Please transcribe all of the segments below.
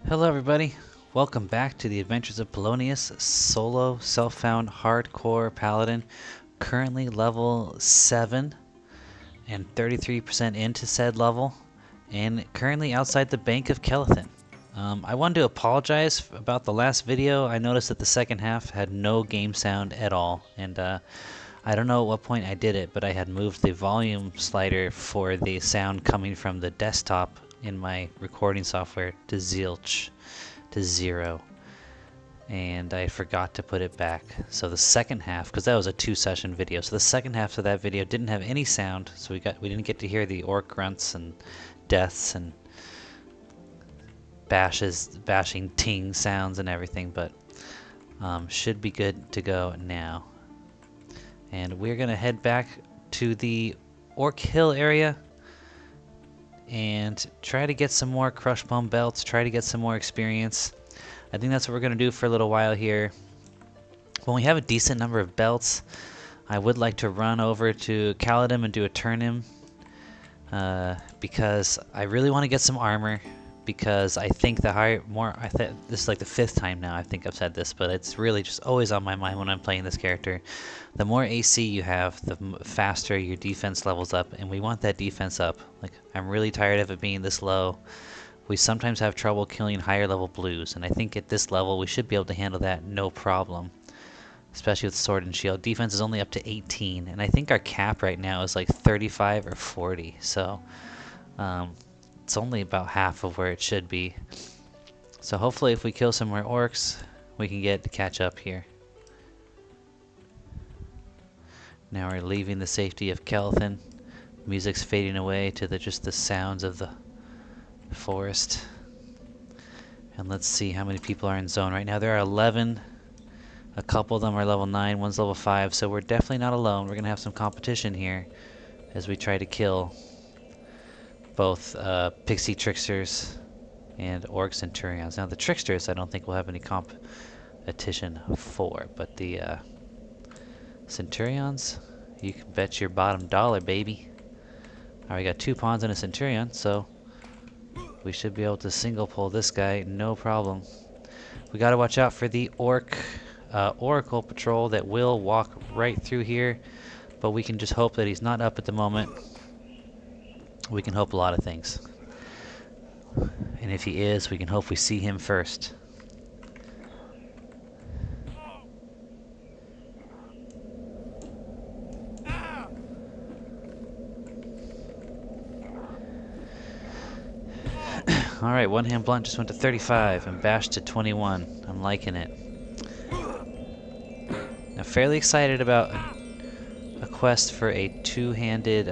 Hello everybody, welcome back to the Adventures of Pallonius, solo, self-found, hardcore paladin, currently level 7 and 33% into said level, and currently outside the Bank of Calmethar. I wanted to apologize about the last video. I noticed that the second half had no game sound at all, and I don't know at what point I did it, but I had moved the volume slider for the sound coming from the desktop in my recording software to zilch, to 0, and I forgot to put it back. So the second half, because that was a 2-session video, so the second half of that video didn't have any sound, so we didn't get to hear the orc grunts and deaths and bashing ting sounds and everything, but should be good to go now. And we're gonna head back to the Orc Hill area and try to get some more crush bone belts, try to get some more experience. I think that's what we're going to do for a little while here. When we have a decent number of belts, I would like to run over to Caladum and do a turn-in, because I really want to get some armor, because I think this is like the 5th time now I think I've said this, but it's really just always on my mind when I'm playing this character. The more AC you have, the faster your defense levels up, and we want that defense up. Like, I'm really tired of it being this low. We sometimes have trouble killing higher level blues, and I think at this level we should be able to handle that no problem, especially with sword and shield. Defense is only up to 18, and I think our cap right now is like 35 or 40, so it's only about half of where it should be. So hopefully if we kill some more orcs, we can catch up here. Now we're leaving the safety of Calmethar. Music's fading away to just the sounds of the forest. And let's see how many people are in zone right now. There are 11. A couple of them are level 9, one's level 5, so we're definitely not alone. We're gonna have some competition here as we try to kill both pixie tricksters and orc centurions. Now the tricksters I don't think we'll have any competition for, but the centurions, you can bet your bottom dollar, baby. Alright, we got 2 pawns and a centurion, so we should be able to single pull this guy, no problem. We gotta watch out for the Oracle patrol that will walk right through here, but we can just hope that he's not up at the moment. We can hope a lot of things. And if he is, we can hope we see him first. Alright, one hand blunt just went to 35 and bashed to 21. I'm liking it. Now, fairly excited about a quest for a two-handed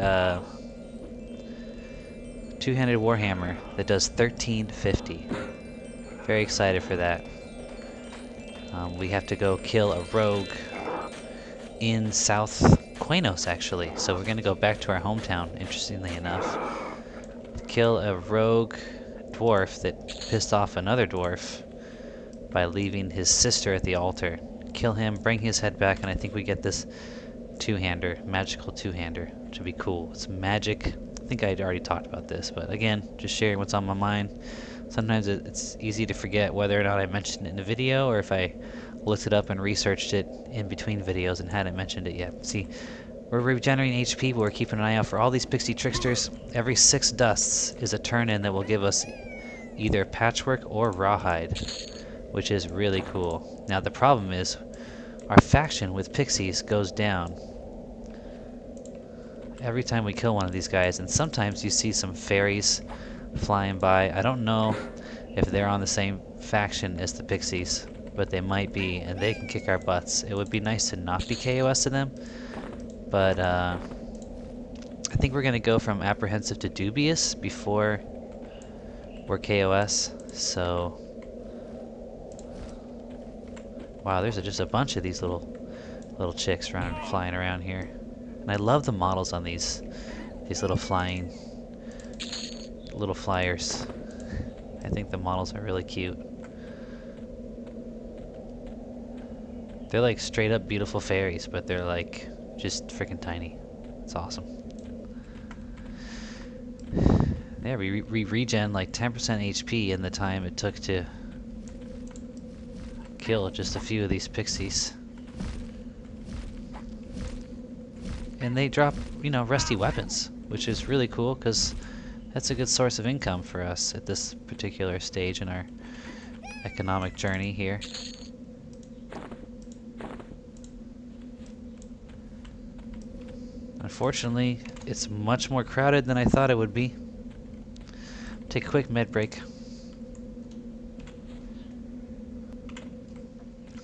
warhammer that does 1350. Very excited for that. We have to go kill a rogue in South Quanos, actually. So we're gonna go back to our hometown, interestingly enough. Kill a rogue dwarf that pissed off another dwarf by leaving his sister at the altar. Kill him, bring his head back, and I think we get this two-hander, magical two-hander, which would be cool. It's magic. I think I'd already talked about this, but again, just sharing what's on my mind. Sometimes it's easy to forget whether or not I mentioned it in a video, or if I looked it up and researched it in between videos and hadn't mentioned it yet. See, we're regenerating HP, but we're keeping an eye out for all these pixie tricksters. Every 6 dusts is a turn-in that will give us either patchwork or rawhide, which is really cool. Now the problem is, our faction with pixies goes down every time we kill one of these guys, and sometimes you see some fairies flying by. I don't know if they're on the same faction as the pixies, but they might be, and they can kick our butts. It would be nice to not be KOS to them, but I think we're gonna go from apprehensive to dubious before we're KOS. So wow, there's just a bunch of these little chicks flying around here, and I love the models on these little flyers. I think the models are really cute. They're like straight up beautiful fairies, but they're like just freaking tiny. It's awesome. Yeah, we regen like 10% HP in the time it took to kill just a few of these pixies. And they drop, you know, rusty weapons, which is really cool because that's a good source of income for us at this particular stage in our economic journey here. Unfortunately, it's much more crowded than I thought it would be. Take a quick med break.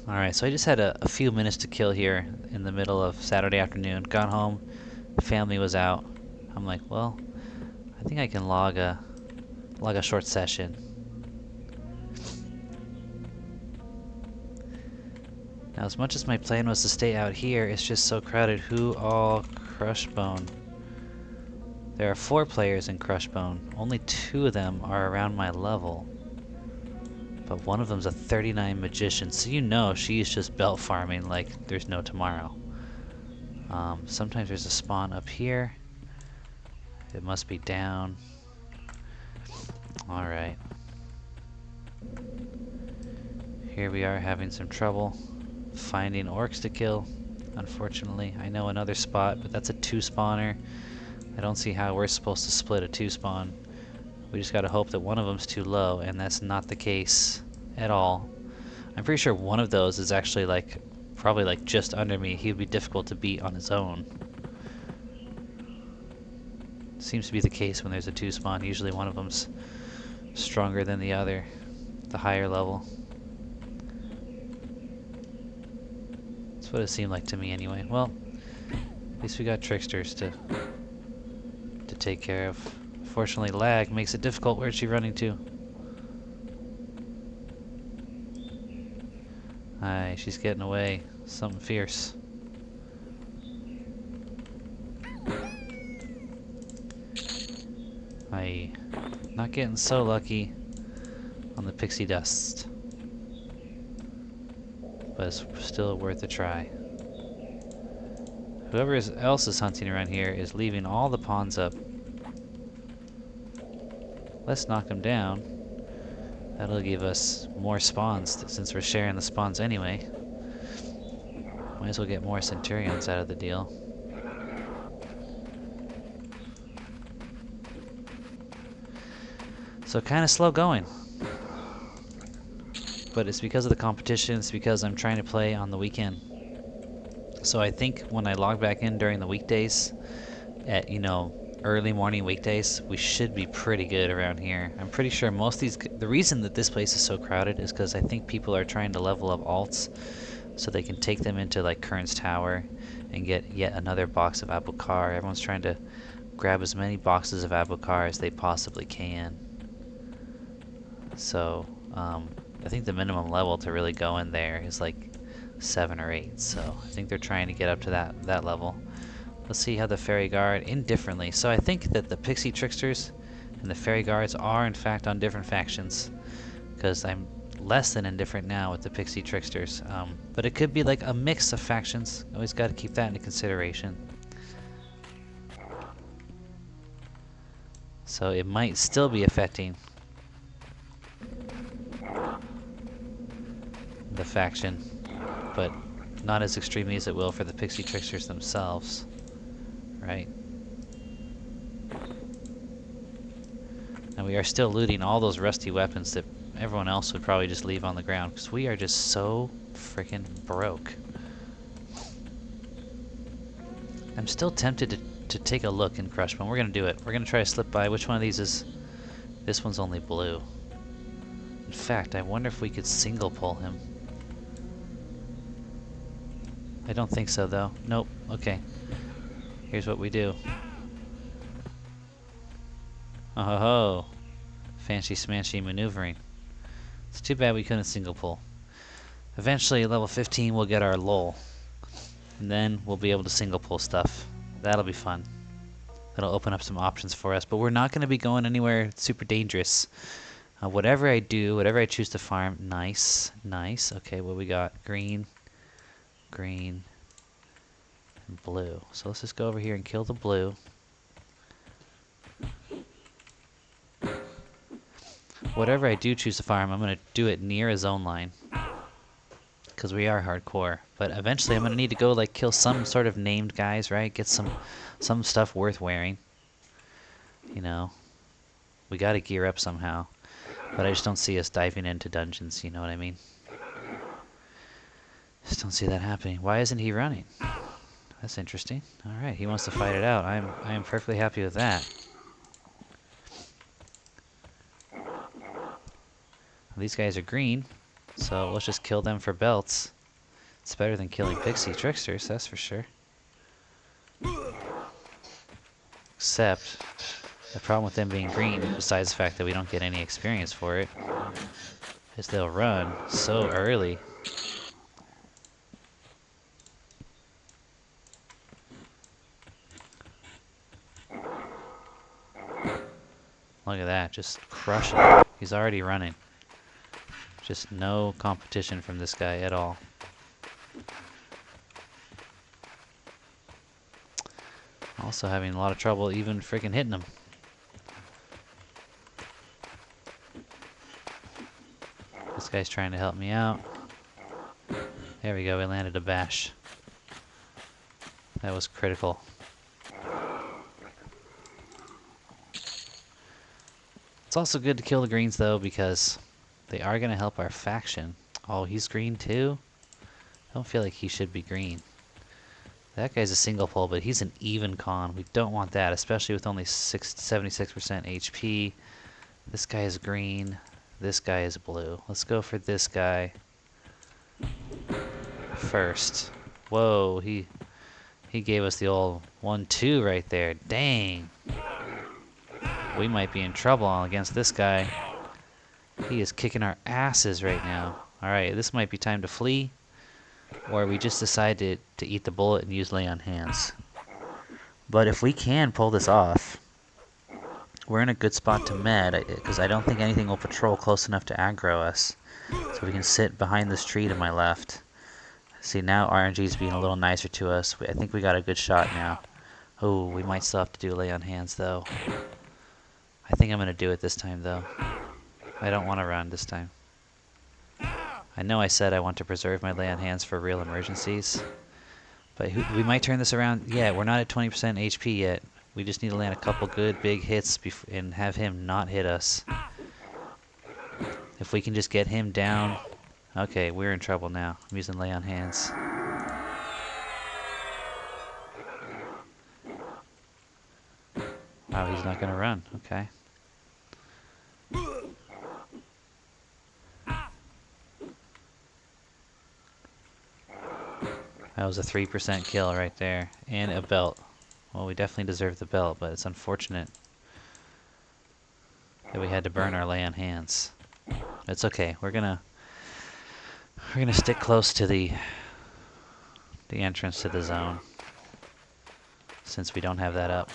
Alright, so I just had a few minutes to kill here in the middle of Saturday afternoon. Got home, the family was out. I'm like, well, I think I can log a short session. Now, as much as my plan was to stay out here, it's just so crowded. Who all Crushbone? There are 4 players in Crushbone. Only 2 of them are around my level. But one of them's a 39 magician, so you know she's just belt farming like there's no tomorrow. Sometimes there's a spawn up here. It must be down. Alright. Here we are having some trouble finding orcs to kill. Unfortunately, I know another spot, but that's a 2 spawner. I don't see how we're supposed to split a 2 spawn. We just gotta hope that one of them's too low, and that's not the case at all. I'm pretty sure one of those is actually like, probably like just under me. He'd be difficult to beat on his own. Seems to be the case when there's a 2 spawn. Usually one of them's stronger than the other, the higher level. That's what it seemed like to me anyway. Well, at least we got tricksters to take care of. Unfortunately, lag makes it difficult. Where's she running to? Aye, she's getting away. Something fierce. Aye. Not getting so lucky on the pixie dust. But it's still worth a try. Whoever else is hunting around here is leaving all the pawns up. Let's knock them down. That'll give us more spawns since we're sharing the spawns anyway. Might as well get more centurions out of the deal. So kind of slow going. But it's because of the competition. It's because I'm trying to play on the weekend. So I think when I log back in during the weekdays, at, you know, early morning weekdays, we should be pretty good around here. I'm pretty sure most of these, the reason that this place is so crowded is because I think people are trying to level up alts so they can take them into like Kern's Tower and get yet another box of Abukar. Everyone's trying to grab as many boxes of Abukar as they possibly can. So I think the minimum level to really go in there is like 7 or 8. So I think they're trying to get up to that level. Let's see how the Fairy Guard indifferently. So I think that the Pixie Tricksters and the Fairy Guards are in fact on different factions, because I'm less than indifferent now with the Pixie Tricksters. But it could be like a mix of factions. Always got to keep that into consideration. So it might still be affecting the faction, but not as extremely as it will for the Pixie Tricksters themselves. Right. And we are still looting all those rusty weapons that everyone else would probably just leave on the ground, because we are just so freaking broke. I'm still tempted to take a look in Crush, but we're going to do it. We're going to try to slip by. Which one of these is... This one's only blue. In fact, I wonder if we could single pull him. I don't think so, though. Nope. Okay. Here's what we do. Oh ho ho. Fancy smanchy maneuvering. It's too bad we couldn't single pull. Eventually, level 15, we'll get our lull. And then we'll be able to single pull stuff. That'll be fun. That'll open up some options for us. But we're not going to be going anywhere super dangerous. Whatever I do, whatever I choose to farm, nice, nice. Okay, what we got? Green, green, and blue. So let's just go over here and kill the blue. Whatever I do choose to farm, I'm going to do it near a zone line. Because we are hardcore. But eventually I'm going to need to go like kill some sort of named guys, right? Get some stuff worth wearing. You know. We got to gear up somehow. But I just don't see us diving into dungeons, you know what I mean? Just don't see that happening. Why isn't he running? That's interesting. Alright, he wants to fight it out. I am perfectly happy with that. These guys are green, so let's just kill them for belts. It's better than killing pixie tricksters, that's for sure. Except, the problem with them being green, besides the fact that we don't get any experience for it, is they'll run so early. Look at that, just crushing it. He's already running. Just no competition from this guy at all. Also having a lot of trouble even freaking hitting him. This guy's trying to help me out. There we go, we landed a bash. That was critical. It's also good to kill the greens though, because they are going to help our faction. Oh, he's green too? I don't feel like he should be green. That guy's a single pole, but he's an even con. We don't want that, especially with only 76% HP. This guy is green. This guy is blue. Let's go for this guy first. Whoa, he gave us the old 1-2 right there. Dang. We might be in trouble against this guy. He is kicking our asses right now. Alright, this might be time to flee. Or we just decide to eat the bullet and use lay on hands. But if we can pull this off, we're in a good spot to med, because I don't think anything will patrol close enough to aggro us. So we can sit behind this tree to my left. See, now RNG is being a little nicer to us. I think we got a good shot now. Oh, we might still have to do lay on hands though. I think I'm going to do it this time though. I don't want to run this time. I know I said I want to preserve my lay on hands for real emergencies. But we might turn this around. Yeah, we're not at 20% HP yet. We just need to land a couple good big hits and have him not hit us. If we can just get him down. Okay, we're in trouble now. I'm using lay on hands. Wow, he's not going to run. Okay. That was a 3% kill right there. And a belt. Well, we definitely deserve the belt, but it's unfortunate that we had to burn our lay on hands. It's okay. We're gonna stick close to the entrance to the zone, since we don't have that up.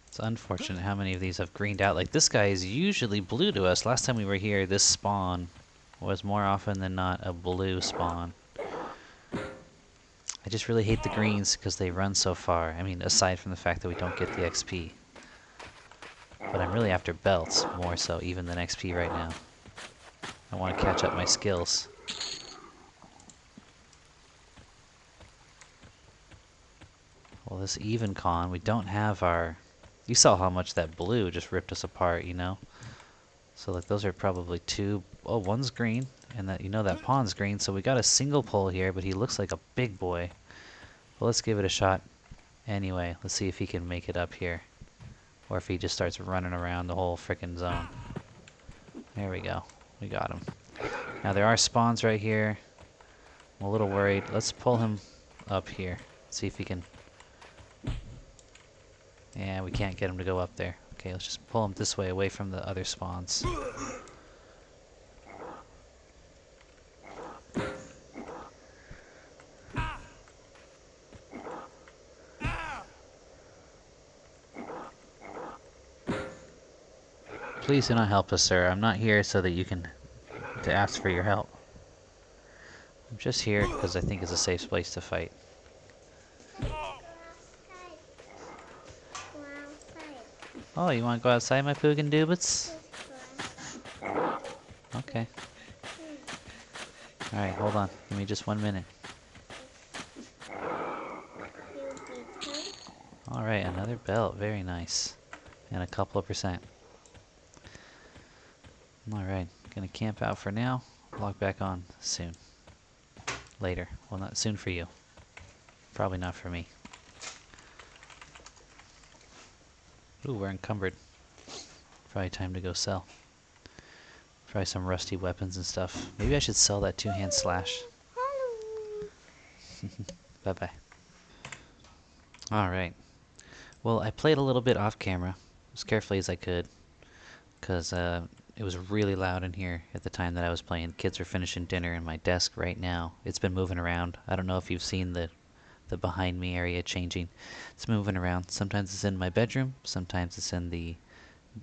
It's unfortunate how many of these have greened out. Like, this guy is usually blue to us. Last time we were here, this spawn was more often than not a blue spawn. I just really hate the greens because they run so far. I mean, aside from the fact that we don't get the XP. But I'm really after belts more so even than XP right now. I want to catch up my skills. Well, this even con, we don't have our... You saw how much that blue just ripped us apart, you know? So like those are probably two... Oh, one's green, and that, you know, that pawn's green, so we got a single pole here, but he looks like a big boy. Well, let's give it a shot anyway. Let's see if he can make it up here. Or if he just starts running around the whole frickin' zone. There we go. We got him. Now there are spawns right here. I'm a little worried. Let's pull him up here. See if he can... Yeah, we can't get him to go up there. Okay, let's just pull him this way, away from the other spawns. Please do not help us, sir. I'm not here so that you can... to ask for your help. I'm just here because I think it's a safe place to fight. Oh, you want to go outside, my Poogan Doobuts? Okay. Alright, hold on. Give me just 1 minute. Alright, another belt. Very nice. And a couple of percent. Alright, gonna camp out for now. Log back on soon. Later. Well, not soon for you. Probably not for me. Ooh, we're encumbered. Probably time to go sell. Probably some rusty weapons and stuff. Maybe I should sell that two-hand slash. Bye-bye. Alright. Well, I played a little bit off camera, as carefully as I could, because it was really loud in here at the time that I was playing. Kids were finishing dinner, and my desk right now, it's been moving around. I don't know if you've seen the behind me area changing. It's moving around. Sometimes it's in my bedroom, sometimes it's in the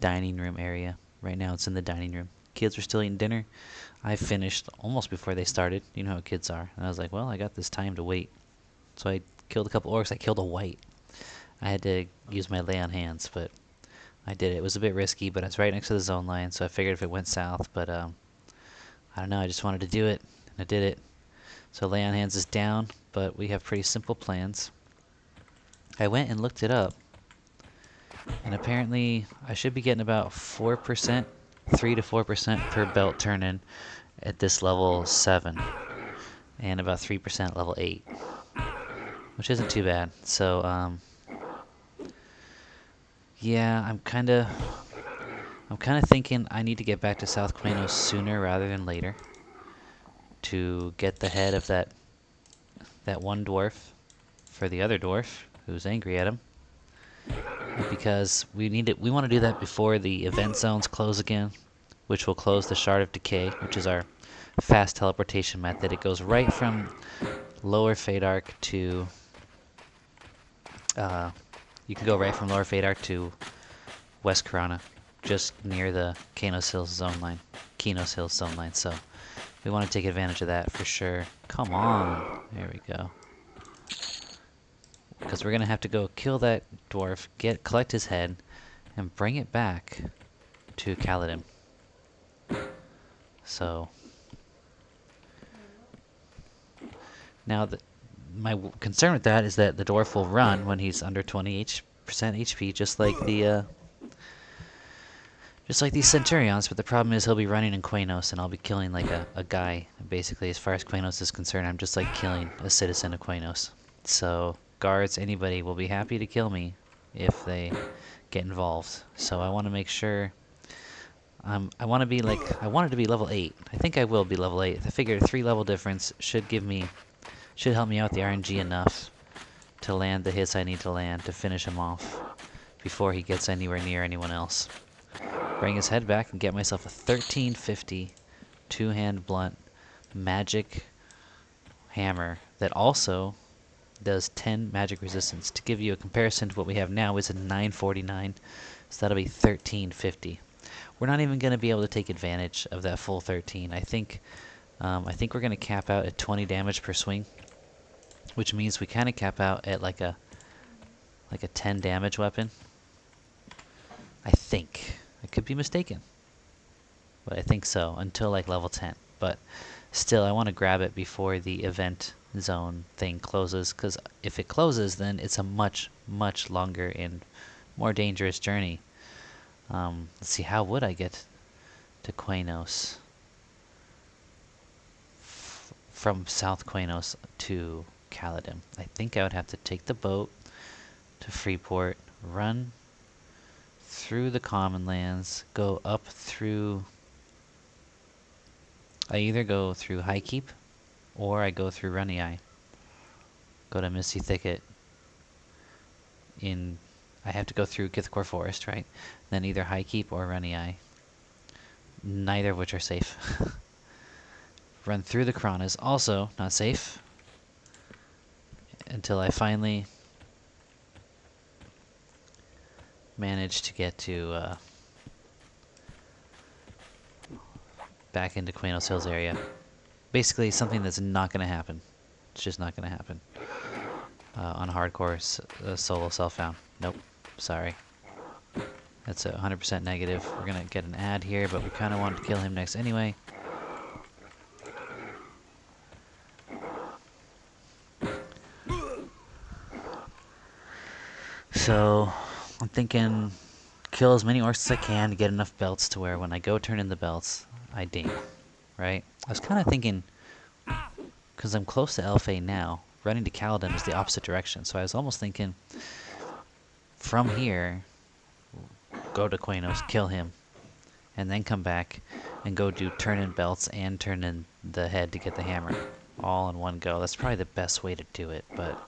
dining room area. Right now it's in the dining room. Kids were still eating dinner. I finished almost before they started. You know how kids are. And I was like, well, I got this time to wait. So I killed a couple orcs. I killed a white. I had to use my lay on hands, but I did it. It was a bit risky, but it's right next to the zone line, so I figured if it went south, but I don't know, I just wanted to do it, and I did it. So lay on hands is down, but we have pretty simple plans. I went and looked it up, and apparently I should be getting about 4%, 3 to 4% per belt turn-in at this level 7, and about 3% level 8, which isn't too bad. So, yeah, I'm kind of thinking I need to get back to South Quanos sooner rather than later to get the head of that one dwarf for the other dwarf who's angry at him, because we want to do that before the event zones close again, which will close the Shard of Decay, which is our fast teleportation method. It goes right from Lower Fadark to you can go right from Lower Fadark to West Corona, just near the Kanos Hills zone line. So we want to take advantage of that for sure. Come on. There we go. Because we're going to have to go kill that dwarf, collect his head, and bring it back to Kaladin. So now my concern with that is that the dwarf will run when he's under 20% HP, just like these Centurions, but the problem is he'll be running in Quanos, and I'll be killing like a guy. Basically, as far as Quanos is concerned, I'm just like killing a citizen of Quanos. So guards, anybody will be happy to kill me if they get involved. So I want to make sure. I wanted to be level 8. I think I will be level 8. I figured a 3 level difference should help me out the RNG enough to land the hits I need to land to finish him off before he gets anywhere near anyone else. Bring his head back and get myself a 1350 two-hand blunt magic hammer that also does 10 magic resistance. To give you a comparison to what we have now, is a 949, so that'll be 1350. We're not even going to be able to take advantage of that full 13. I think we're going to cap out at 20 damage per swing, which means we kind of cap out at like a 10 damage weapon. I think. I could be mistaken, but I think so, until like level 10. But still, I want to grab it before the event zone thing closes, because if it closes, then it's a much, much longer and more dangerous journey. Let's see, how would I get to Quanos from South Quanos to Kaladin? I think I would have to take the boat to Freeport, run through the common lands, go up through. I either go through High Keep, or I go through Runny Eye. Go to Misty Thicket. I have to go through Githcore Forest, right? Then either High Keep or Runny Eye. Neither of which are safe. Run through the Kronas, also not safe. Until I finally manage to get to back into Quanos Hills area. Basically something that's not going to happen. It's just not going to happen on hardcore solo self-found. Nope, sorry. That's a 100% negative. We're gonna get an ad here, but we kind of wanted to kill him next anyway. So I'm thinking kill as many orcs as I can to get enough belts to where when I go turn in the belts, I ding, right? I was kind of thinking, because I'm close to Elfay now, running to Kaladin is the opposite direction. So I was almost thinking, from here, go to Quanos, kill him, and then come back and go do turn in belts and turn in the head to get the hammer. All in one go. That's probably the best way to do it, but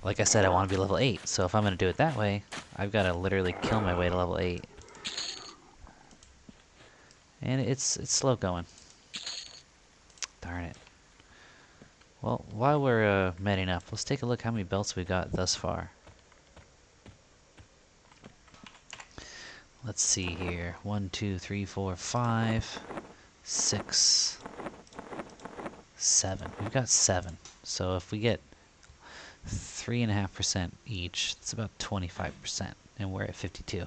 like I said, I want to be level 8, so if I'm going to do it that way, I've got to literally kill my way to level 8. And it's slow going. Darn it. Well, while we're meting up, let's take a look how many belts we got thus far. Let's see here. 1, 2, 3, 4, 5, 6, 7. We've got 7. So if we get 3.5% each, it's about 25%, and we're at 52.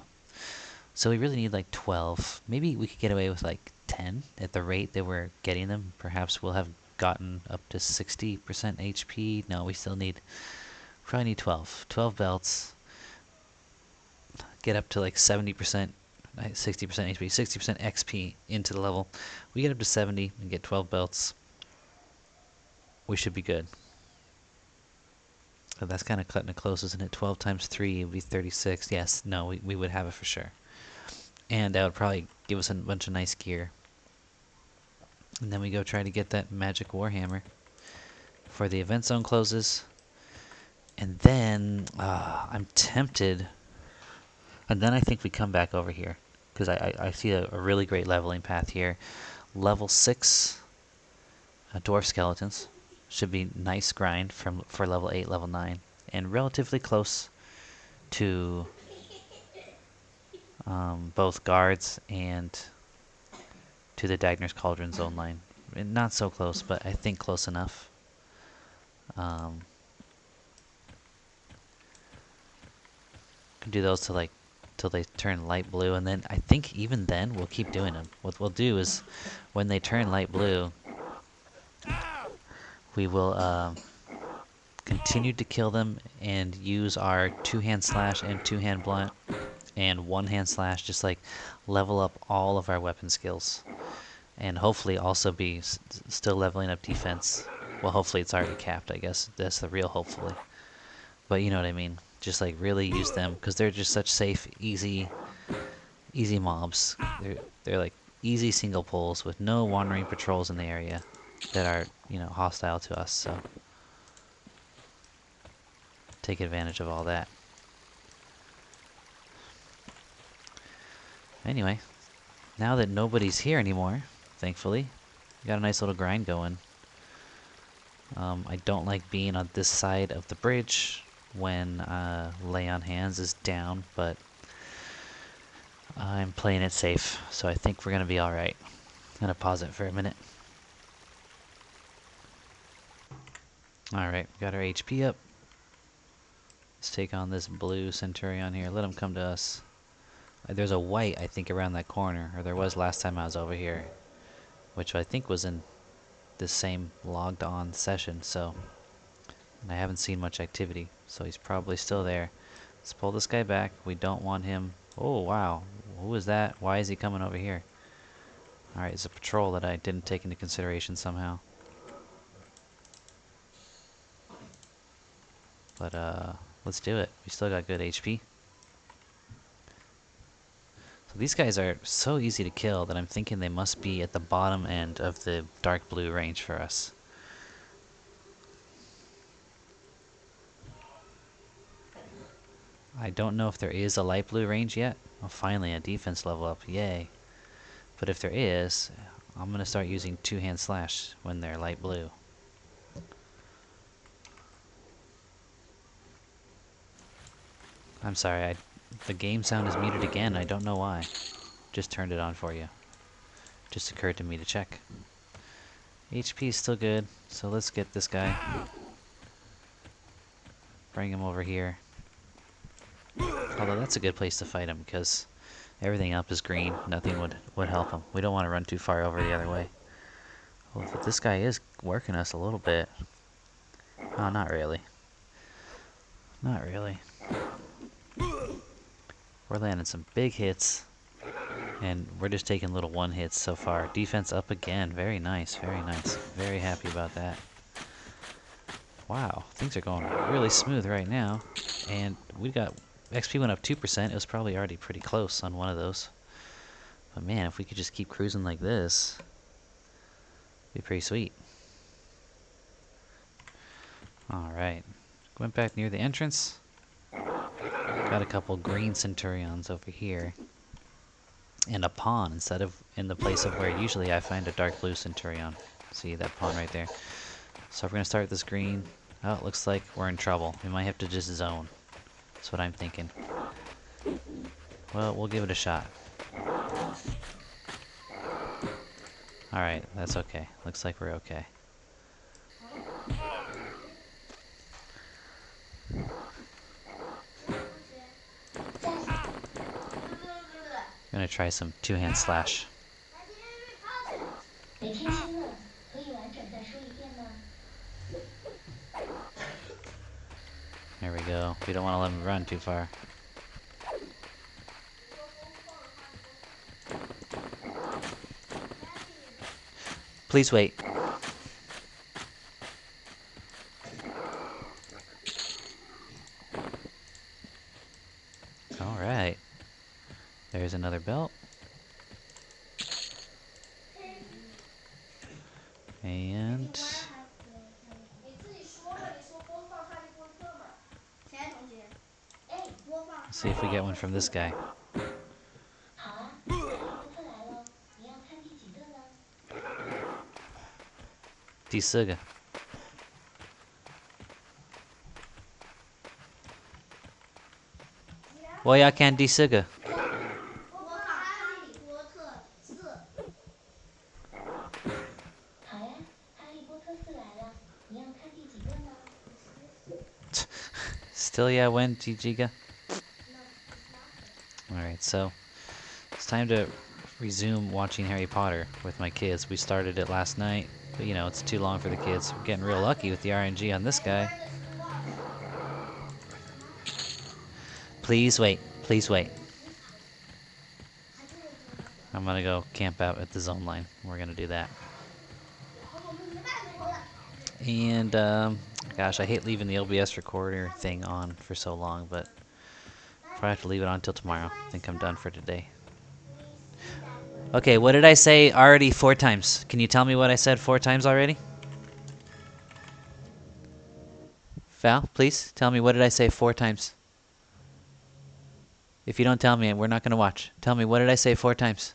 So we really need like 12. Maybe we could get away with like 10 at the rate that we're getting them. Perhaps we'll have gotten up to 60% HP. No, we still need, probably need 12. 12 belts. Get up to like 70%, 60% HP, 60% XP into the level. We get up to 70 and get 12 belts. We should be good. So that's kind of cutting it close, isn't it? 12 times 3 would be 36. Yes, no, we would have it for sure. And that would probably give us a bunch of nice gear. And then we go try to get that magic warhammer before the event zone closes. And then I'm tempted. And then I think we come back over here, because I see a really great leveling path here. Level 6 dwarf skeletons should be nice grind for level 8, level 9, and relatively close to both guards and to the Dagner's Cauldron zone line. Not so close, but I think close enough. Can do those till they turn light blue, and then I think even then we'll keep doing them. What we'll do is, when they turn light blue, we will continue to kill them and use our 2-hand slash and 2-hand blunt and 1-hand slash, just like level up all of our weapon skills, and hopefully also be still leveling up defense. Well, hopefully it's already capped, I guess. That's the real hopefully. But you know what I mean. Just like really use them, because they're just such safe, easy mobs. They're like easy single pulls with no wandering patrols in the area that are, you know, hostile to us. So take advantage of all that. Anyway, now that nobody's here anymore, thankfully, we got a nice little grind going. I don't like being on this side of the bridge when Lay on Hands is down, but I'm playing it safe, so I think we're going to be alright. I'm going to pause it for a minute. Alright, we got our HP up. Let's take on this blue Centurion here. Let him come to us. There's a white, I think, around that corner, or there was last time I was over here, which I think was in this same logged on session, so and I haven't seen much activity, so he's probably still there. Let's pull this guy back. We don't want him. Oh wow, who is that? Why is he coming over here? Alright, it's a patrol that I didn't take into consideration somehow. But let's do it. We still got good HP. So these guys are so easy to kill that I'm thinking they must be at the bottom end of the dark blue range for us. I don't know if there is a light blue range yet. Oh, finally a defense level up, yay. But if there is, I'm going to start using 2-hand slash when they're light blue. I'm sorry, the game sound is muted again. I don't know why. Just turned it on for you. Just occurred to me to check. HP is still good, so let's get this guy. Bring him over here. Although that's a good place to fight him because everything up is green. Nothing would help him. We don't want to run too far over the other way. Well, but this guy is working us a little bit. Oh, not really. Not really. We're landing some big hits. And we're just taking little one hits so far. Defense up again. Very nice. Very nice. Very happy about that. Wow. Things are going really smooth right now. And we got... XP went up 2%. It was probably already pretty close on one of those. But man, if we could just keep cruising like this, it'd be pretty sweet. Alright. Went back near the entrance. Got a couple green centurions over here. And a pawn instead of in the place of where usually I find a dark blue centurion. See that pawn right there. So we're going to start this green. Oh, it looks like we're in trouble. We might have to just zone. That's what I'm thinking. Well, we'll give it a shot. Alright, that's okay. Looks like we're okay. I'm gonna try some two-hand slash. There we go. We don't want to let him run too far. Please wait. Alright. There's another belt. And... let's see if we get one from this guy. Disuga. Well, I can Disuga. Still, yeah, when Jijiga? Alright, so it's time to resume watching Harry Potter with my kids. We started it last night, but you know, it's too long for the kids. We're getting real lucky with the RNG on this guy. Please wait. Please wait. I'm gonna go camp out at the zone line. We're gonna do that. And, gosh, I hate leaving the OBS recorder thing on for so long, but probably have to leave it on until tomorrow. I think I'm done for today. Okay, what did I say already 4 times? Can you tell me what I said 4 times already? Val, please, tell me what did I say 4 times? If you don't tell me, we're not going to watch. Tell me, what did I say 4 times?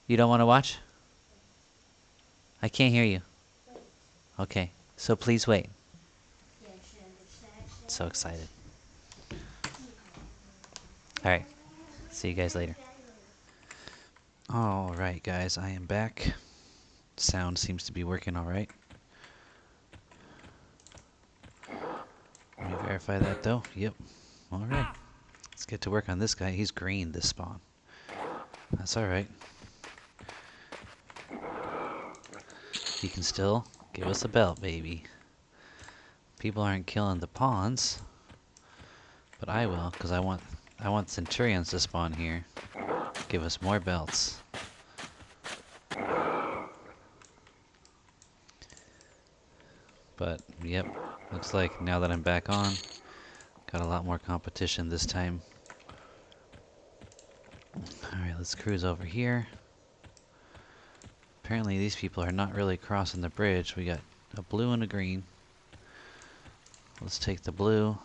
You don't want to watch? I can't hear you. Okay, so please wait. So excited. Alright, see you guys later. Alright guys, I am back. Sound seems to be working alright. Let me verify that though. Yep. Alright. Let's get to work on this guy. He's green this spawn. That's alright. He can still give us a belt, baby. People aren't killing the pawns, but I will, because I want centurions to spawn here. Give us more belts. But yep, looks like now that I'm back on, got a lot more competition this time. Alright, let's cruise over here. Apparently these people are not really crossing the bridge. We got a blue and a green. Let's take the blue.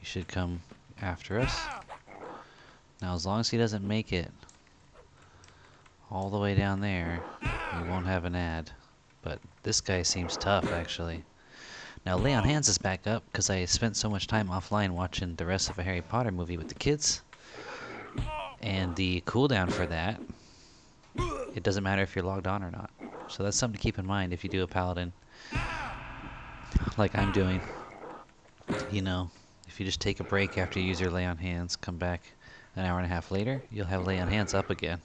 He should come after us. Now as long as he doesn't make it all the way down there, we won't have an ad. But this guy seems tough actually. Now Lay on Hands is back up because I spent so much time offline watching the rest of a Harry Potter movie with the kids. And the cooldown for that, it doesn't matter if you're logged on or not. So that's something to keep in mind if you do a paladin. like I'm doing. You know, if you just take a break after you use your lay on hands, come back an hour and a half later, you'll have lay on hands up again.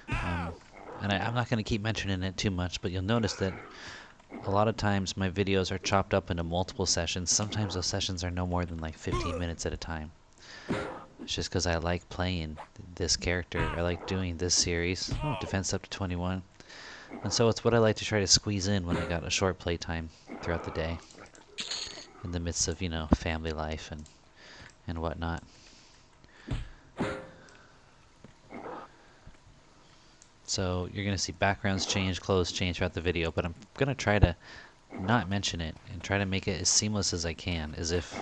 And I'm not going to keep mentioning it too much, but you'll notice that a lot of times my videos are chopped up into multiple sessions. Sometimes those sessions are no more than like 15 minutes at a time. It's just because I like playing this character. I like doing this series. Oh, defense up to 21. And so it's what I like to try to squeeze in when I got a short play time throughout the day. In the midst of, you know, family life and whatnot. So you're going to see backgrounds change, clothes change throughout the video, but I'm going to try to not mention it and try to make it as seamless as I can, as if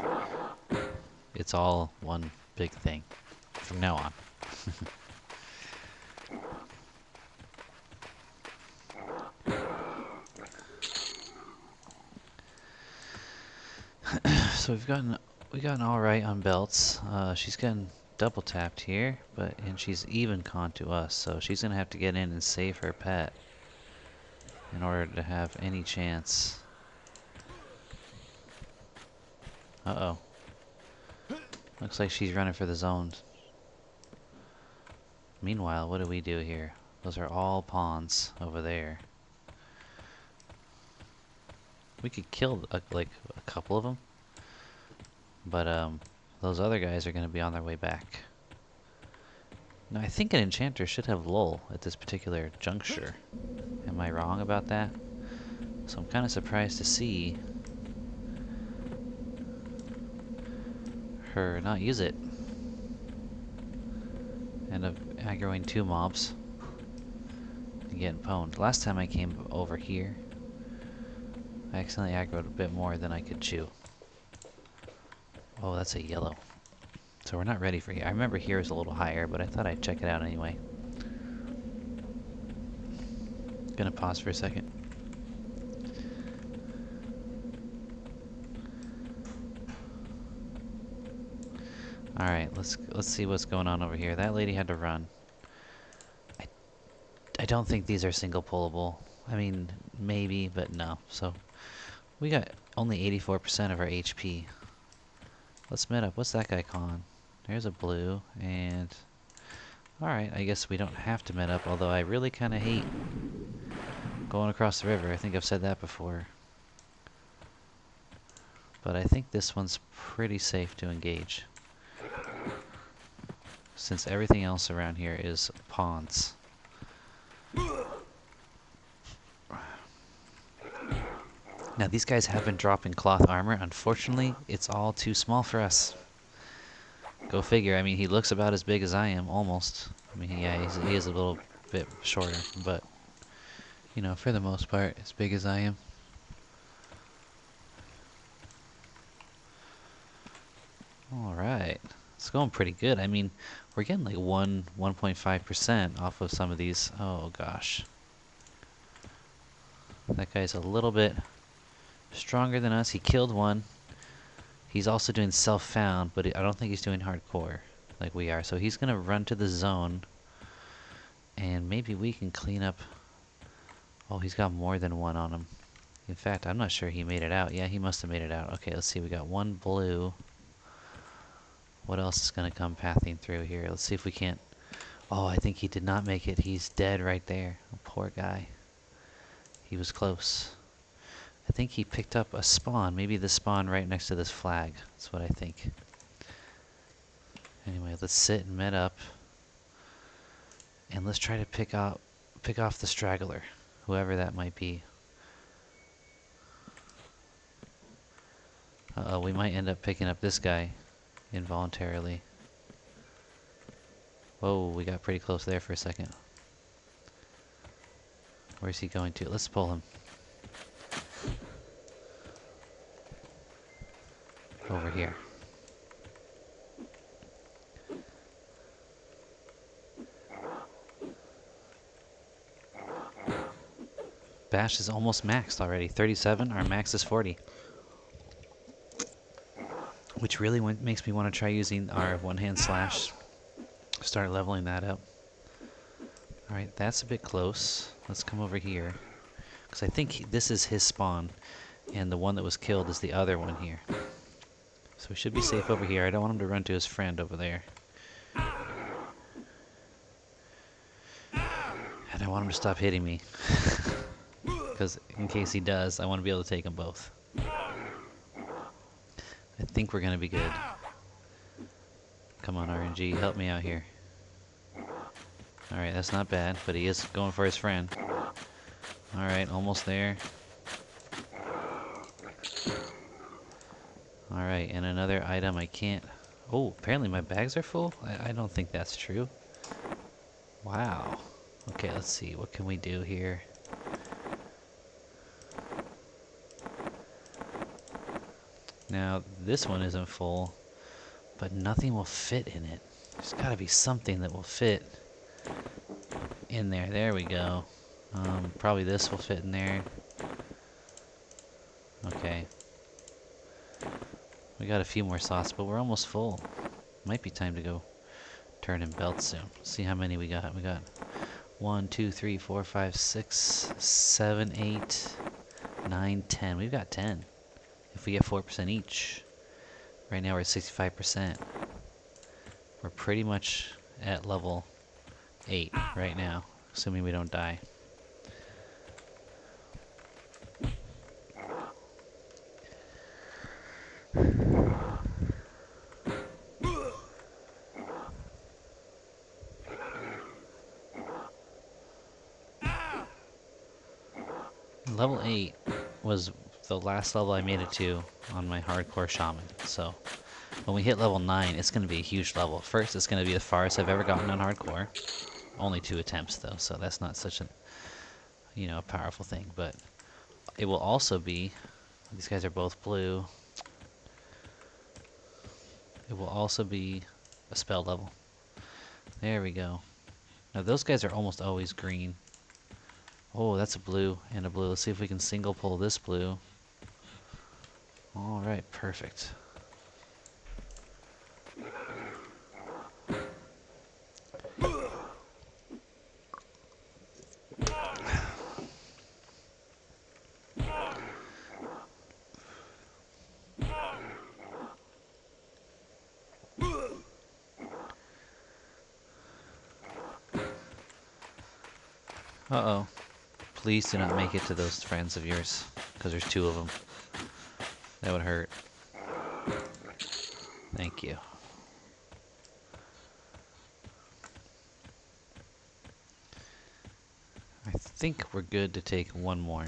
it's all one big thing from now on. So we've gotten all right on belts. She's getting double tapped here, and she's even con to us, so she's gonna have to get in and save her pet in order to have any chance. Uh-oh. Looks like she's running for the zones. Meanwhile, what do we do here? Those are all pawns over there. We could kill like a couple of them, but those other guys are going to be on their way back. Now I think an enchanter should have lull at this particular juncture. Am I wrong about that? So I'm kind of surprised to see her not use it. End up aggroing 2 mobs and getting pwned. Last time I came over here, I accidentally aggroed a bit more than I could chew. Oh, that's a yellow. So we're not ready for here. I remember here is a little higher, but I thought I'd check it out anyway. Gonna pause for a second. Alright, let's see what's going on over here. That lady had to run. I don't think these are single pullable. I mean, maybe, but no. So we got only 84% of our HP. Let's met up. What's that guy con? There's a blue, and alright, I guess we don't have to met up, although I really kind of hate going across the river. I think I've said that before. But I think this one's pretty safe to engage, since everything else around here is pawns. Now these guys have been dropping cloth armor. Unfortunately, it's all too small for us. Go figure. I mean, he looks about as big as I am, almost. I mean, yeah, he is a little bit shorter, but, you know, for the most part, as big as I am. Alright. It's going pretty good. I mean, we're getting like 1.5% off of some of these. Oh, gosh. That guy's a little bit stronger than us. He killed one. He's also doing self-found, but I don't think he's doing hardcore like we are. So he's going to run to the zone, and maybe we can clean up. Oh, he's got more than one on him. In fact, I'm not sure he made it out. Yeah, he must have made it out. Okay, let's see. We got 1 blue. What else is going to come pathing through here? Let's see if we can't. Oh, I think he did not make it. He's dead right there. Oh, poor guy. He was close. I think he picked up a spawn. Maybe the spawn right next to this flag. That's what I think. Anyway, let's sit and met up. And let's try to pick off the straggler, whoever that might be. Uh-oh, we might end up picking up this guy involuntarily. Whoa, we got pretty close there for a second. Where's he going to? Let's pull him. Over here. Bash is almost maxed already. 37, our max is 40. Which really makes me want to try using our one-hand slash. Start leveling that up. Alright, that's a bit close. Let's come over here. Because I think this is his spawn. And the one that was killed is the other one here. So we should be safe over here. I don't want him to run to his friend over there. And I want him to stop hitting me. Because in case he does, I want to be able to take them both. I think we're going to be good. Come on, RNG, help me out here. Alright, that's not bad, but he is going for his friend. Alright, almost there. Alright, and another item I can't... Oh, apparently my bags are full? I don't think that's true. Wow. Okay, let's see. What can we do here? Now, this one isn't full, but nothing will fit in it. There's got to be something that will fit in there. There we go. Probably this will fit in there. Okay. We got a few more slots, but we're almost full. Might be time to go turn in belts soon. See how many we got. We got 1, 2, 3, 4, 5, 6, 7, 8, 9, 10. We've got 10. If we get 4% each. Right now we're at 65%. We're pretty much at level 8 right now, assuming we don't die. Level 8 was the last level I made it to on my hardcore shaman, so when we hit level 9, it's going to be a huge level. First, it's going to be the farthest I've ever gotten on hardcore. Only 2 attempts, though, so that's not such a, you know, a powerful thing. But it will also be... These guys are both blue. It will also be a spell level. There we go. Now, those guys are almost always green. Oh, that's a blue and a blue. Let's see if we can single pull this blue. Alright, perfect. Uh-oh. Please do not make it to those friends of yours, because there's 2 of them. That would hurt. Thank you. I think we're good to take 1 more,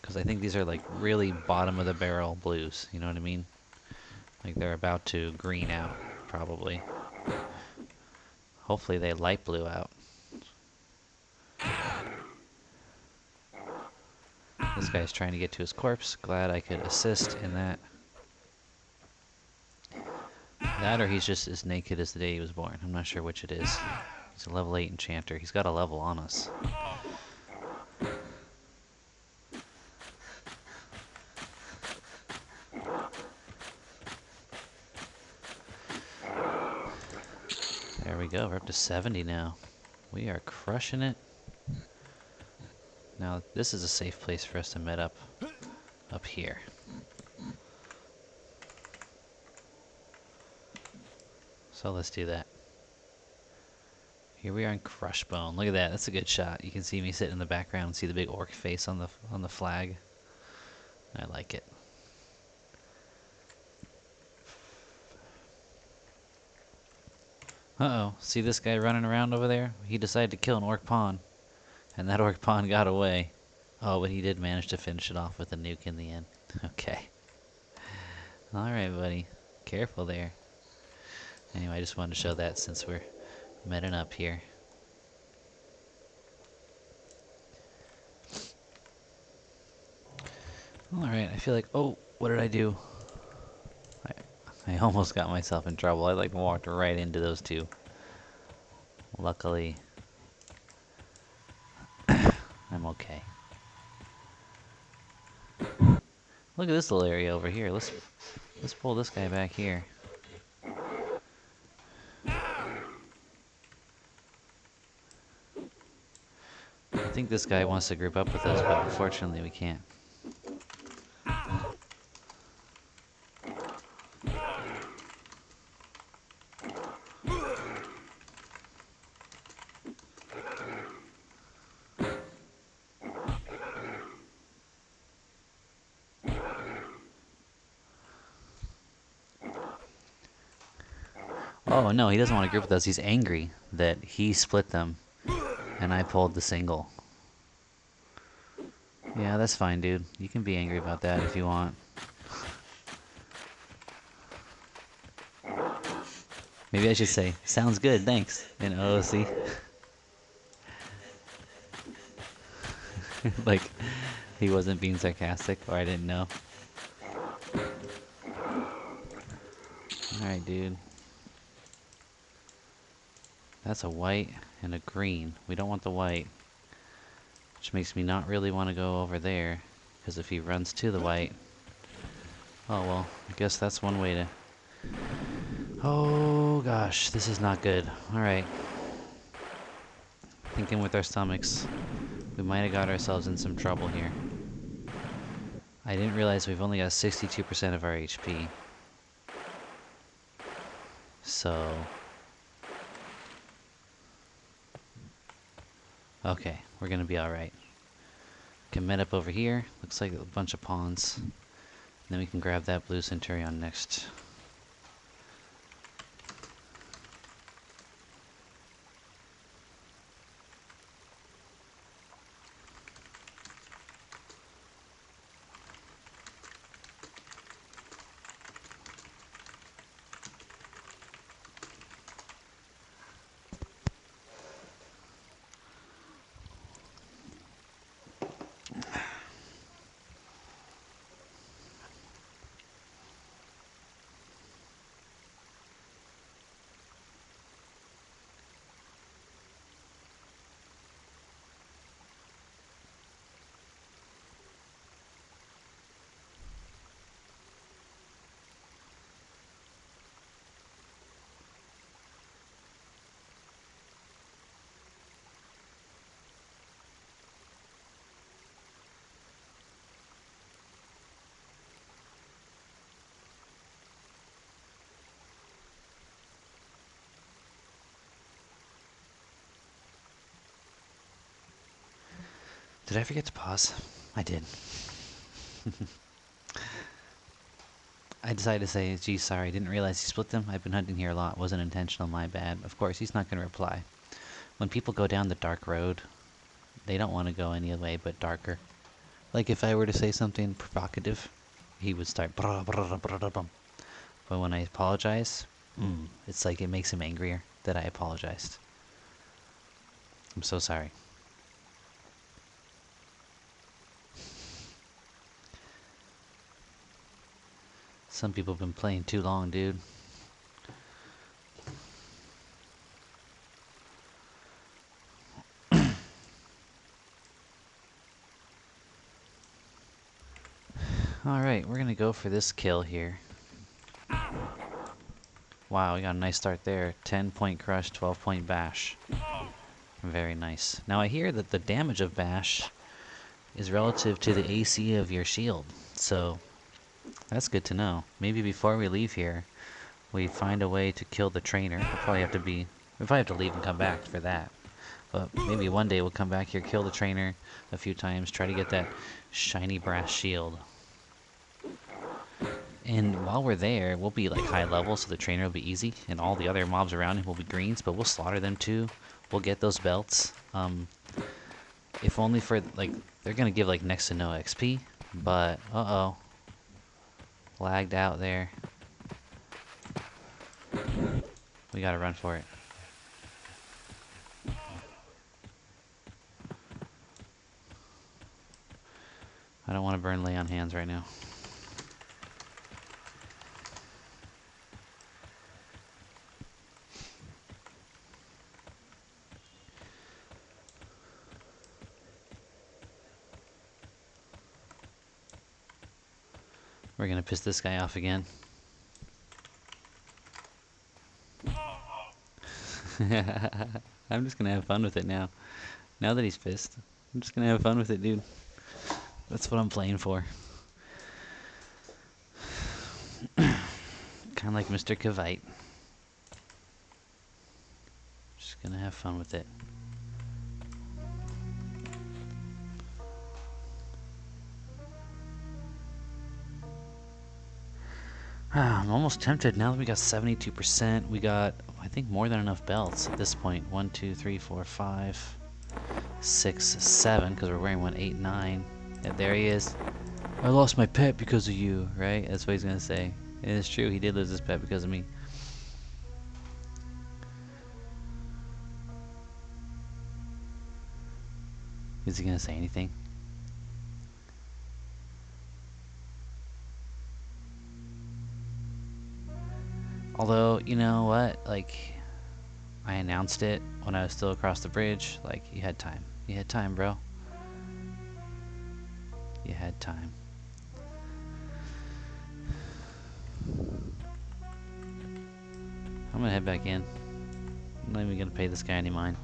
because I think these are like really bottom of the barrel blues, you know what I mean? Like they're about to green out, probably. Hopefully they light blue out. This guy's trying to get to his corpse. Glad I could assist in that. That or he's just as naked as the day he was born. I'm not sure which it is. He's a level 8 enchanter. He's got a level on us. There we go. We're up to 70 now. We are crushing it. Now, this is a safe place for us to met up here. So let's do that. Here we are in Crushbone. Look at that. That's a good shot. You can see me sitting in the background and see the big orc face on the flag. I like it. Uh-oh. See this guy running around over there? He decided to kill an orc pawn. And that orc pawn got away. Oh, but he did manage to finish it off with a nuke in the end. Okay. Alright, buddy. Careful there. Anyway, I just wanted to show that since we're meeting up here. Alright, I feel like... Oh, what did I do? I almost got myself in trouble. I like walked right into those 2. Luckily, I'm okay. Look at this little area over here. Let's pull this guy back here. I think this guy wants to group up with us, but unfortunately we can't. Oh no, he doesn't want to group with us. He's angry that he split them and I pulled the single. Yeah, that's fine, dude. You can be angry about that if you want. Maybe I should say, sounds good, thanks, in OOC. Like, he wasn't being sarcastic, or I didn't know. Alright, dude. That's a white and a green. We don't want the white. Which makes me not really want to go over there. Because if he runs to the white... Oh, well, I guess that's one way to... Oh, gosh, this is not good. Alright. Thinking with our stomachs. We might have got ourselves in some trouble here. I didn't realize we've only got 62% of our HP. So... Okay, we're gonna be alright. Can met up over here. Looks like a bunch of pawns. And then we can grab that blue Centurion next. Did I forget to pause? I did. I decided to say, gee, sorry, didn't realize he split them. I've been hunting here a lot. Wasn't intentional, my bad. Of course, he's not going to reply. When people go down the dark road, they don't want to go any way but darker. Like if I were to say something provocative, he would start brah, brah, brah, brah, brah. But when I apologize, it's like it makes him angrier that I apologized. I'm so sorry. Some people have been playing too long, dude. Alright, we're gonna go for this kill here. Wow, we got a nice start there. 10-point crush, 12-point bash. Very nice. Now I hear that the damage of bash is relative to the AC of your shield. So, that's good to know. Maybe before we leave here, we find a way to kill the trainer. We'll probably have to leave and come back for that. But maybe one day we'll come back here, kill the trainer a few times, try to get that shiny brass shield. And while we're there, we'll be like high level, so the trainer will be easy, and all the other mobs around him will be greens, but we'll slaughter them too. We'll get those belts. If only for, like, they're gonna give like next to no XP, but, uh-oh. Lagged out there. We gotta run for it. I don't want to burn lay on hands right now. We're gonna piss this guy off again. I'm just gonna have fun with it now. Now that he's pissed, I'm just gonna have fun with it, dude. That's what I'm playing for. Kinda like Mr. Kavite. Just gonna have fun with it. I'm almost tempted now that we got 72%. We got, I think, more than enough belts at this point. 1, 2, 3, 4, 5, 6, 7, because we're wearing 1, 8, 9. And there he is. I lost my pet because of you, right? That's what he's going to say. And it's true, he did lose his pet because of me. Is he going to say anything? Although, you know what? Like, I announced it when I was still across the bridge. Like, you had time. You had time, bro. You had time. I'm gonna head back in. I'm not even gonna pay this guy any mind.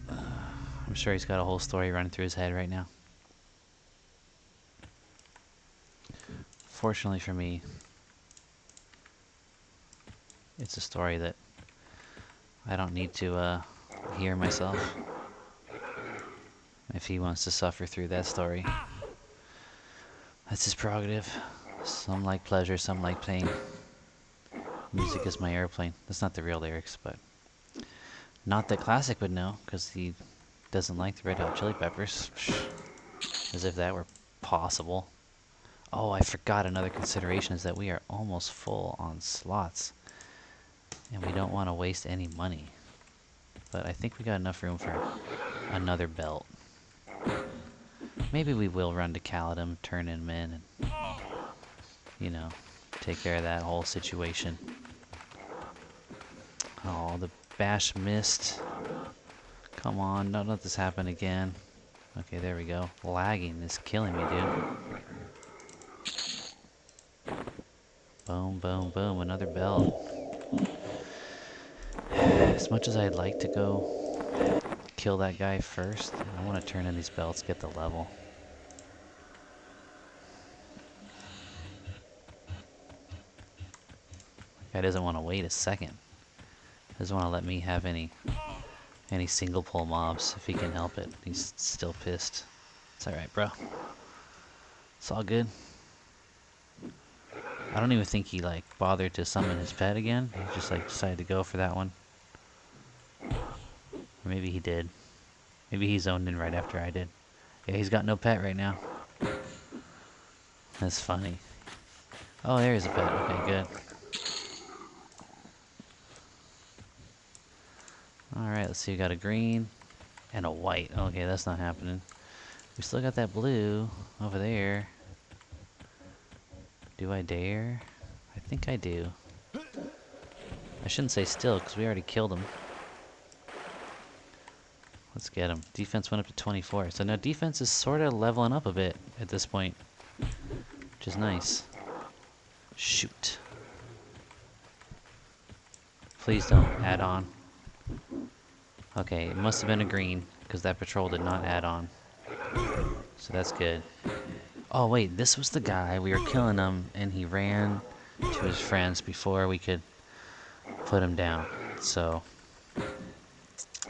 I'm sure he's got a whole story running through his head right now. Fortunately for me, it's a story that I don't need to hear myself. If he wants to suffer through that story, that's his prerogative. Some like pleasure, some like pain. Music is my airplane. That's not the real lyrics, but not that Classic would know, because he doesn't like the Red Hot Chili Peppers. As if that were possible. Oh, I forgot another consideration is that we are almost full on slots. And we don't want to waste any money. But I think we got enough room for another belt. Maybe we will run to Caledon, turn him in, and, you know, take care of that whole situation. Oh, the bash missed. Come on, don't let this happen again. Okay, there we go. Lagging is killing me, dude. Boom, boom, boom, another belt. As much as I'd like to go kill that guy first, I want to turn in these belts, get the level. Guy doesn't want to wait a second. Doesn't want to let me have any single pull mobs if he can help it. He's still pissed. It's alright, bro. It's all good. I don't even think he like bothered to summon his pet again. He just like decided to go for that one. Or maybe he did. Maybe he zoned in right after I did. Yeah, he's got no pet right now. That's funny. Oh, there's a pet. Okay, good. Alright, let's see. We got a green and a white. Okay, that's not happening. We still got that blue over there. Do I dare? I think I do. I shouldn't say still, because we already killed him. Let's get him. Defense went up to 24. So now defense is sort of leveling up a bit at this point, which is nice. Shoot. Please don't add on. Okay, it must have been a green, because that patrol did not add on. So that's good. Oh wait, this was the guy. We were killing him, and he ran to his friends before we could put him down. So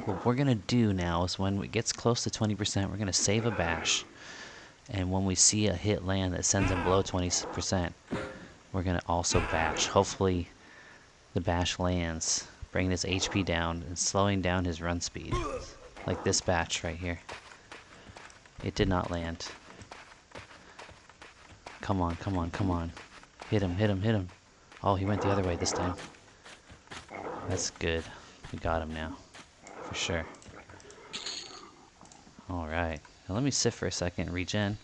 what we're gonna do now is when it gets close to 20%, we're gonna save a bash. And when we see a hit land that sends him below 20%, we're gonna also bash. Hopefully the bash lands, bringing his HP down and slowing down his run speed. Like this batch right here. It did not land. Come on, come on, come on. Hit him, hit him, hit him. Oh, he went the other way this time. That's good. We got him now. For sure. Alright. Now let me sit for a second and regen.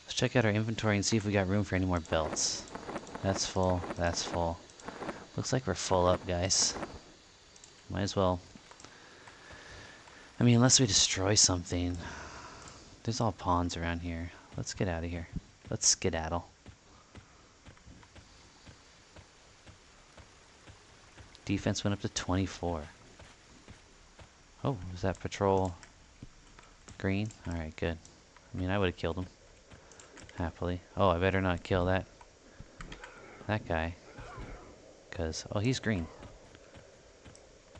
Let's check out our inventory and see if we got room for any more belts. That's full. That's full. Looks like we're full up, guys. Might as well. I mean, unless we destroy something. There's all pawns around here. Let's get out of here. Let's skedaddle. Defense went up to 24. Oh, is that patrol green? Alright, good. I mean, I would have killed him. Happily. Oh, I better not kill that guy. Because, oh, he's green.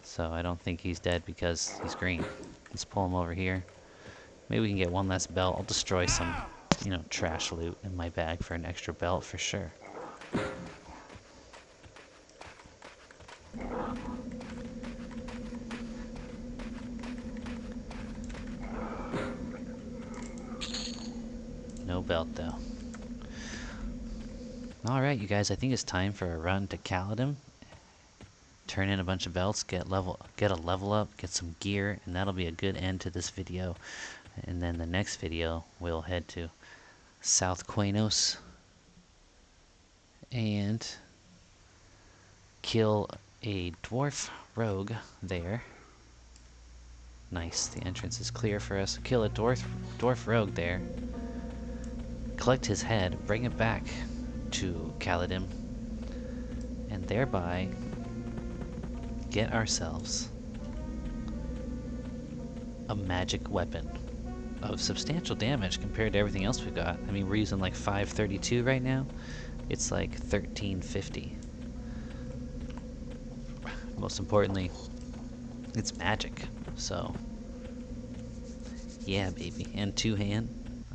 So I don't think he's dead because he's green. Let's pull him over here. Maybe we can get one less belt. I'll destroy some you know, trash loot in my bag for an extra belt for sure. No belt though. Alright, you guys, I think it's time for a run to Calmethar. Turn in a bunch of belts, get a level up, get some gear, and that'll be a good end to this video. And then the next video, we'll head to South Quanos and kill a dwarf rogue there. Nice, the entrance is clear for us. Kill a dwarf rogue there. Collect his head, bring it back to Calmethar, and thereby get ourselves a magic weapon of substantial damage compared to everything else we've got. I mean, we're using like 532 right now. It's like 1350. Most importantly, it's magic. So, yeah, baby. And two-hand.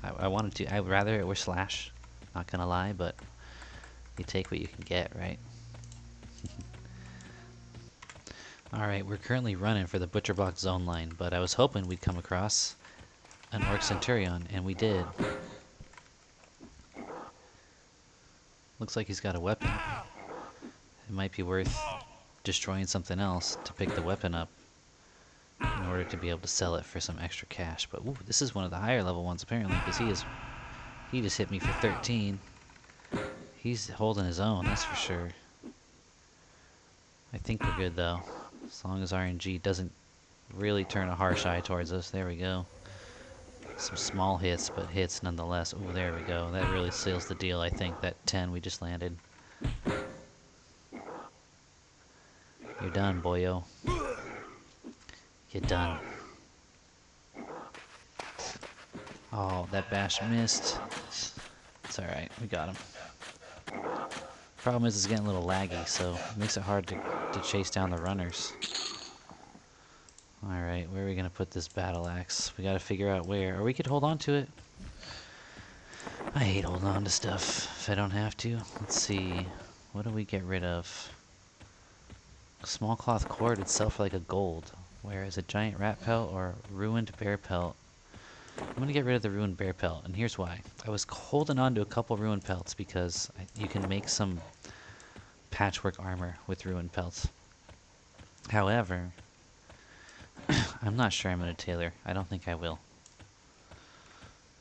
I'd rather it were slash. Not gonna lie, but you take what you can get, right? Alright, we're currently running for the Butcher Block zone line, but I was hoping we'd come across an Orc Centurion, and we did. Looks like he's got a weapon. It might be worth destroying something else to pick the weapon up in order to be able to sell it for some extra cash. But ooh, this is one of the higher level ones apparently, because he just hit me for 13. He's holding his own, that's for sure. I think we're good though, as long as RNG doesn't really turn a harsh eye towards us. There we go. Some small hits, but hits nonetheless. Oh, there we go. That really seals the deal, I think, that 10 we just landed. You're done, boyo. You're done. Oh, that bash missed. It's alright, we got him. Problem is it's getting a little laggy, so it makes it hard to chase down the runners. Alright, where are we going to put this battle axe? We got to figure out where. Or we could hold on to it. I hate holding on to stuff if I don't have to. Let's see. What do we get rid of? Small cloth cord would sell for like a gold. Whereas a giant rat pelt or ruined bear pelt. I'm going to get rid of the ruined bear pelt, and here's why. I was holding on to a couple ruined pelts because you can make some patchwork armor with ruined pelts. However, I'm not sure I'm going to tailor. I don't think I will.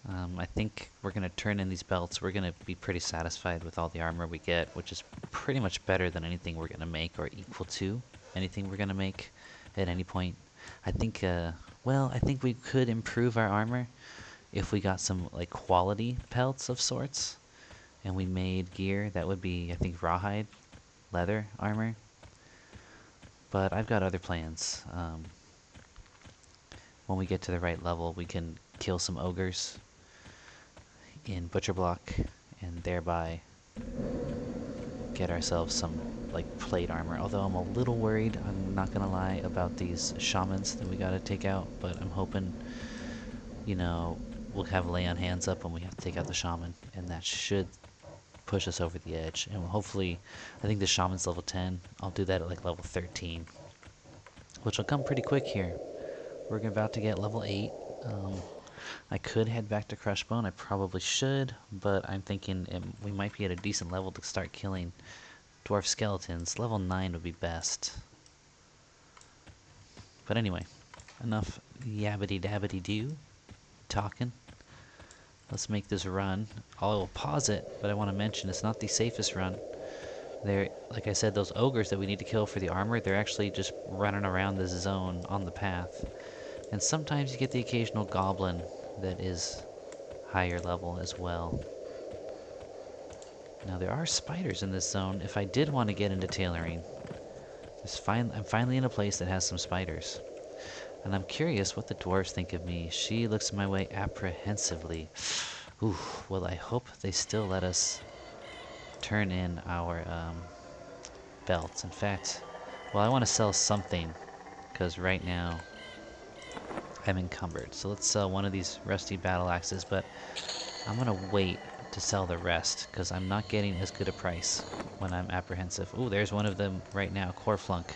I think we're going to turn in these belts. We're going to be pretty satisfied with all the armor we get, which is pretty much better than anything we're going to make or equal to anything we're going to make at any point. I think, well, I think we could improve our armor if we got some like quality pelts of sorts and we made gear that would be, I think, rawhide, leather armor. But I've got other plans. When we get to the right level, we can kill some ogres in Butcher Block and thereby get ourselves some like plate armor. Although I'm a little worried, I'm not gonna lie, about these shamans that we gotta take out, but I'm hoping, you know, we'll have lay on hands up when we have to take out the shaman, and that should push us over the edge. And hopefully, I think the shaman's level 10. I'll do that at like level 13, which will come pretty quick here. We're about to get level 8. I could head back to Crushbone. I probably should, but I'm thinking we might be at a decent level to start killing dwarf skeletons. Level 9 would be best. But anyway, enough yabbity-dabbity-doo talking. Let's make this run. I will pause it, but I want to mention it's not the safest run. Like I said, those ogres that we need to kill for the armor, they're actually just running around this zone on the path. And sometimes you get the occasional goblin that is higher level as well. Now there are spiders in this zone. If I did want to get into tailoring, I'm finally in a place that has some spiders. And I'm curious what the dwarves think of me. She looks my way apprehensively. Ooh, well, I hope they still let us turn in our belts. In fact, well, I want to sell something, because right now I'm encumbered. So let's sell one of these rusty battle axes, but I'm gonna wait to sell the rest because I'm not getting as good a price when I'm apprehensive. Ooh, there's one of them right now, Corflunk.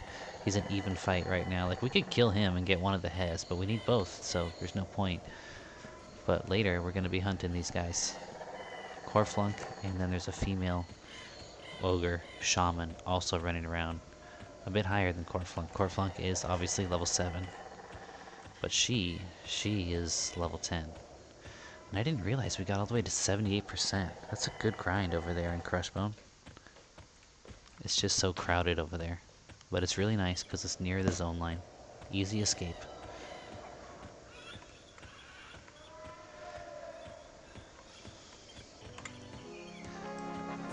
He's an even fight right now. Like, we could kill him and get one of the heads, but we need both, so there's no point. But later, we're gonna be hunting these guys. Corflunk, and then there's a female ogre shaman also running around. A bit higher than Corflunk. Corflunk is obviously level 7. But she is level 10. And I didn't realize we got all the way to 78%. That's a good grind over there in Crushbone. It's just so crowded over there. But it's really nice because it's near the zone line. Easy escape.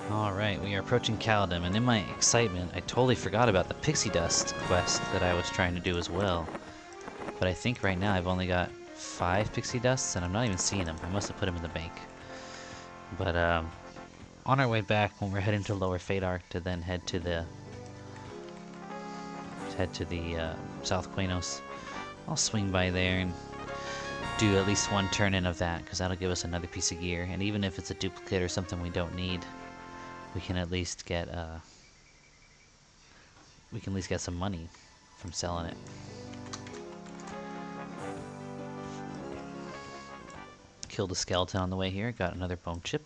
Alright, we are approaching Kaladin, and in my excitement, I totally forgot about the Pixie Dust quest that I was trying to do as well. But I think right now I've only got 5 Pixie Dusts, and I'm not even seeing them. I must have put them in the bank. But on our way back, when we're heading to Lower Fadar to then head to the South Quanos, I'll swing by there and do at least one turn-in of that, because that'll give us another piece of gear. And even if it's a duplicate or something we don't need, we can at least get some money from selling it. Killed a skeleton on the way here, got another bone chip,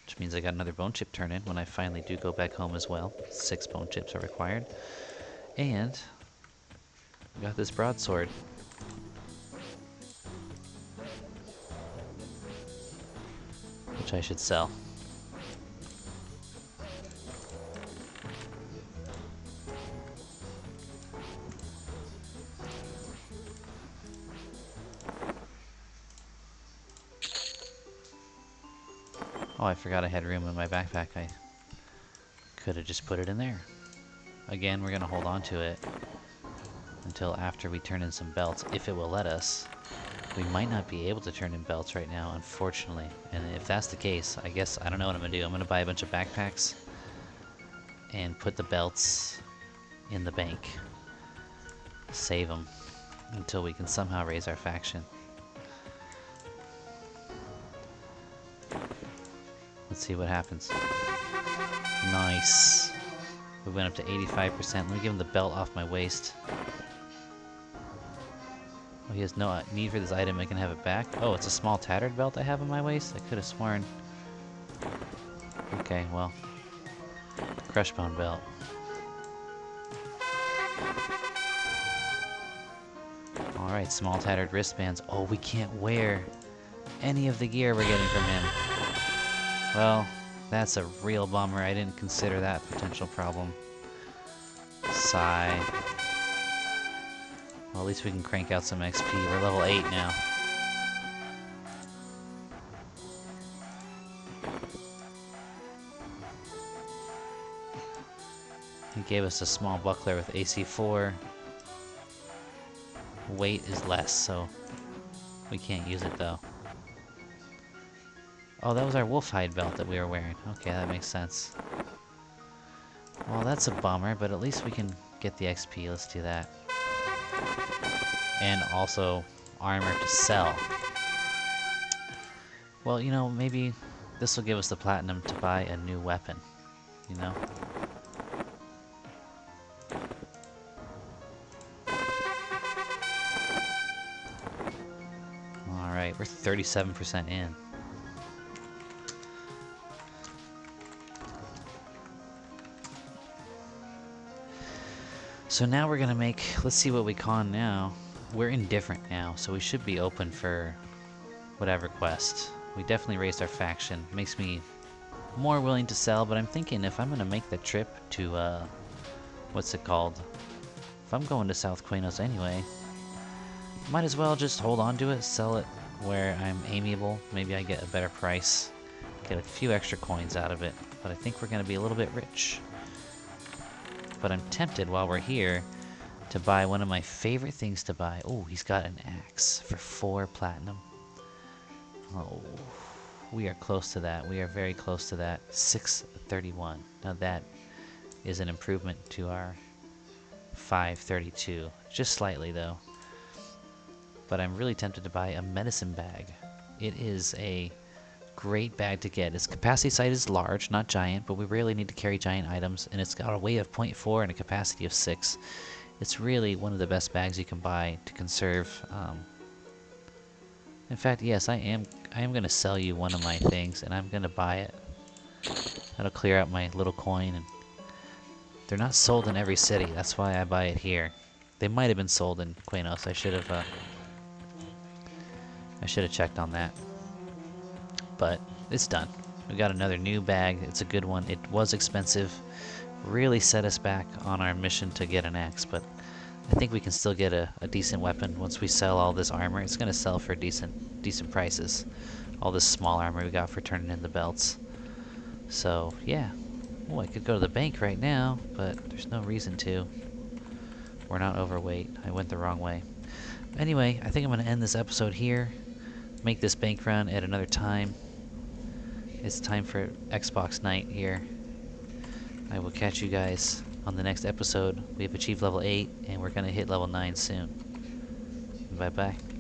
which means I got another bone chip turn in when I finally do go back home as well. 6 bone chips are required. And I got this broadsword. Which I should sell. Oh, I forgot I had room in my backpack. I could have just put it in there. Again, we're going to hold on to it until after we turn in some belts, if it will let us. We might not be able to turn in belts right now, unfortunately. And if that's the case, I guess I don't know what I'm going to do. I'm going to buy a bunch of backpacks and put the belts in the bank. Save them until we can somehow raise our faction. Let's see what happens. Nice. We went up to 85%. Let me give him the belt off my waist. Oh, he has no need for this item. I can have it back. Oh, it's a small tattered belt I have on my waist? I could have sworn. Okay, well. Crushbone belt. Alright, small tattered wristbands. Oh, we can't wear any of the gear we're getting from him. Well, that's a real bummer. I didn't consider that potential problem. Sigh. Well, at least we can crank out some XP. We're level 8 now. He gave us a small buckler with AC4. Weight is less, so we can't use it though. Oh, that was our wolf hide belt that we were wearing. Okay, that makes sense. Well, that's a bummer, but at least we can get the XP. Let's do that. And also armor to sell. Well, you know, maybe this will give us the platinum to buy a new weapon. You know? Alright, we're 37% in. So now we're gonna make, let's see what we con now. We're indifferent now, so we should be open for whatever quest. We definitely raised our faction. Makes me more willing to sell, but I'm thinking if I'm gonna make the trip to, what's it called? If I'm going to South Quanos anyway, might as well just hold on to it, sell it where I'm amiable. Maybe I get a better price, get a few extra coins out of it, but I think we're gonna be a little bit rich. But I'm tempted while we're here to buy one of my favorite things to buy. Oh, he's got an axe for 4 platinum. Oh, we are close to that. We are very close to that. 631. Now that is an improvement to our 532. Just slightly though. But I'm really tempted to buy a medicine bag. It is a great bag to get. Its capacity size is large, not giant, but we rarely need to carry giant items, and it's got a weight of 0.4 and a capacity of 6. It's really one of the best bags you can buy to conserve. In fact, yes, I am going to sell you one of my things, and I'm going to buy it. That'll clear out my little coin. And they're not sold in every city. That's why I buy it here. They might have been sold in Quanos. I should have checked on that. But it's done. We got another new bag. It's a good one. It was expensive. Really set us back on our mission to get an axe, but I think we can still get a decent weapon once we sell all this armor. It's going to sell for decent prices. All this small armor we got for turning in the belts. So, yeah. Oh, I could go to the bank right now, but there's no reason to. We're not overweight. I went the wrong way. Anyway, I think I'm going to end this episode here. Make this bank run at another time. It's time for Xbox night here. I will catch you guys on the next episode. We have achieved level 8, and we're going to hit level 9 soon. Bye-bye.